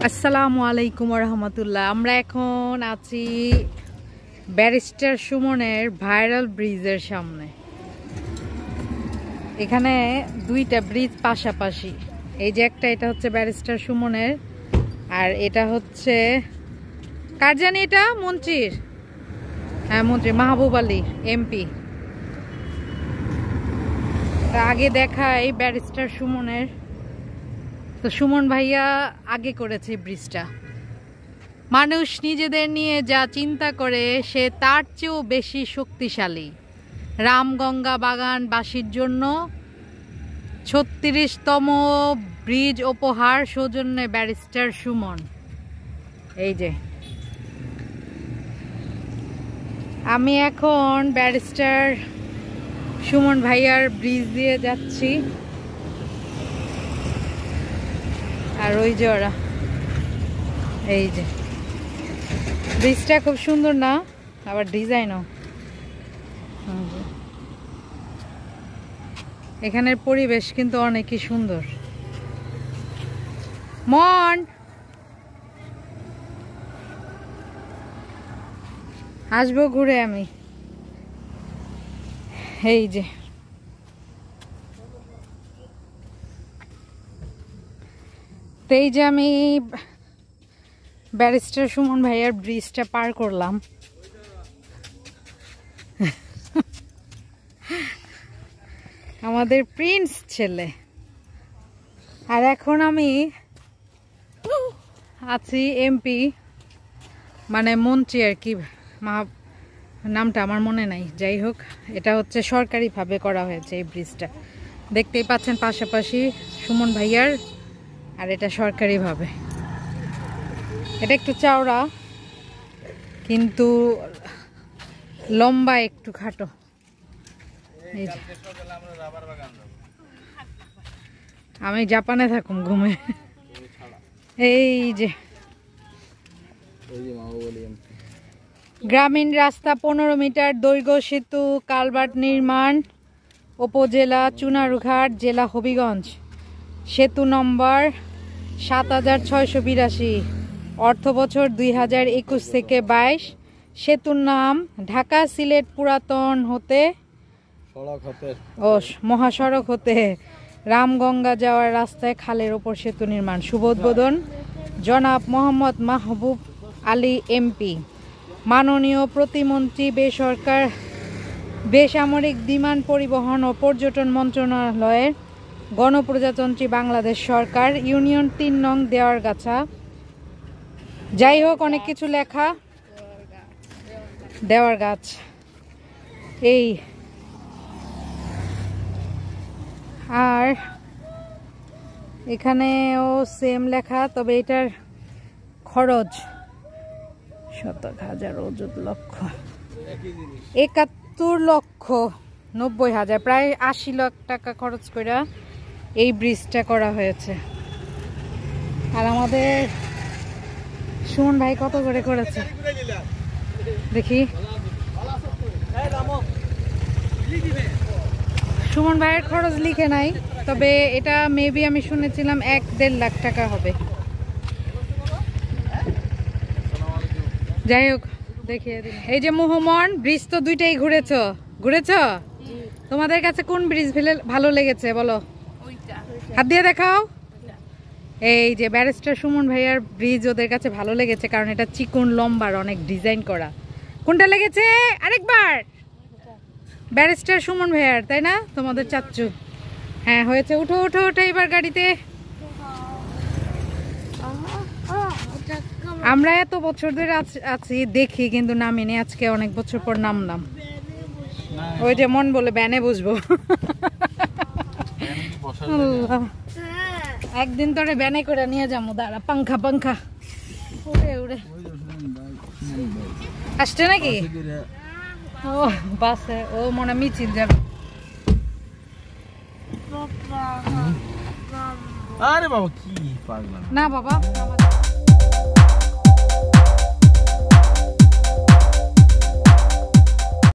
আসসালামু আলাইকুম ওয়া রাহমাতুল্লাহ। আমরা এখন আছি ব্যারিস্টার সুমনের ভাইরাল ব্রিজের সামনে। এখানে দুইটা ব্রিজ পাশাপাশি, এই যে একটা, এটা হচ্ছে ব্যারিস্টার সুমনের, আর এটা হচ্ছে কার জানি, এটা মন্ত্রীর, হ্যাঁ মন্ত্রী মাহবুব আলী এমপি। আগে দেখা এই ব্যারিস্টার সুমনের, তো সুমন ভাইয়া আগে করেছে ব্রিজটা। মানুষ নিজেদের নিয়ে যা চিন্তা করে সে তার চেয়েও বেশি শক্তিশালী। রামগঙ্গা বাগানবাসীর জন্য ৩৬তম ব্রিজ উপহার সৌজন্যে ব্যারিস্টার সুমন। এই যে আমি এখন ব্যারিস্টার সুমন ভাইয়ার ব্রিজ দিয়ে যাচ্ছি, আর ওই যে ওরা, এই যে ব্রিজটা খুব সুন্দর না, আবার ডিজাইনও। এখানের পরিবেশ কিন্তু অনেকই সুন্দর। মন আসবো ঘুরে আমি। এই যে এই যে আমি ব্যারিস্টার সুমন ভাইয়ার ব্রিজটা পার করলাম। আমাদের প্রিন্স ছেলে। আর এখন আমি আছি এমপি, মানে মন্ত্রী আর কি, নামটা আমার মনে নাই, যাই হোক। এটা হচ্ছে সরকারিভাবে করা হয়েছে এই ব্রিজটা, দেখতেই পাচ্ছেন পাশাপাশি সুমন ভাইয়ার, আর এটা সরকারিভাবে। এটা একটু চওড়া কিন্তু লম্বা একটু খাটো। আমি জাপানে থাকুম ঘুমে। এই যে গ্রামীণ রাস্তা ১৫ মিটার দৈর্ঘ্য সেতু কালভার্ট নির্মাণ, উপজেলা চুনারুঘাট, জেলা হবিগঞ্জ। সেতু নম্বর ৭৬৮২, অর্থ বছর ২০২১ থেকে ২২। সেতুর নাম ঢাকা সিলেট পুরাতন হতে ও মহাসড়ক হতে রামগঙ্গা যাওয়ার রাস্তায় খালের ওপর সেতু নির্মাণ। শুভ উদ্বোধন জনাব মোহাম্মদ মাহবুব আলী এমপি। মাননীয় প্রতিমন্ত্রী বেসামরিক বিমান পরিবহন ও পর্যটন মন্ত্রণালয়ের গণপ্রজাতন্ত্রী বাংলাদেশ সরকার, ইউনিয়ন ৩ নং দেওয়ারগাছা। যাই হোক, অনেক কিছু লেখা, দেওয়ারগাছ। এই আর এখানেও সেম লেখা, তবে এটার খরচ ৭০,০০০, ওজন লক্ষ ৭১,৯০,০০০, প্রায় ৮০ লাখ টাকা খরচ করে এই ব্রিজটা করা হয়েছে। আর আমাদের সুমন ভাই কত করে করেছে দেখি। সুমন ভাইয়ের খরচ লিখে নাই, তবে এটা মেবি আমি শুনেছিলাম ১-১.৫ লাখ টাকা হবে। যাই হোক, দেখিয়ে দিন। এই যে মোহমন ব্রিজ, তো দুইটাই ঘুরেছ। তোমাদের কাছে কোন ব্রিজ ভালো লেগেছে বলো? হাত দিয়ে দেখাও। এই যে ব্যারিস্টার সুমন ভাইয়ার ব্রিজ ওদের কাছে ভালো লেগেছে, কারণ এটা চিকন লম্বার, অনেক ডিজাইন করা। কোনটা লেগেছে আরেকবার? ব্যারিস্টার সুমন ভাইয়ার, তাই না? তোমাদের চাচ্চু, হ্যাঁ হয়েছে। উঠো উঠো ওঠো এবার গাড়িতে। আমরা এত বছর ধরে আছি দেখি, কিন্তু নামিনি, আজকে অনেক বছর পর নামলাম। ওই যে মন বলে ব্যানে বসবো। একদিন তোরে ব্যানে করে নিয়ে যাবো, দাঁড়া। পাঙ্খা উড়ে উড়ে আসছে নাকি? ও বাসে, ও মনে মিছিল যাবে। আরে বাবা কি পাগলা না বাবা।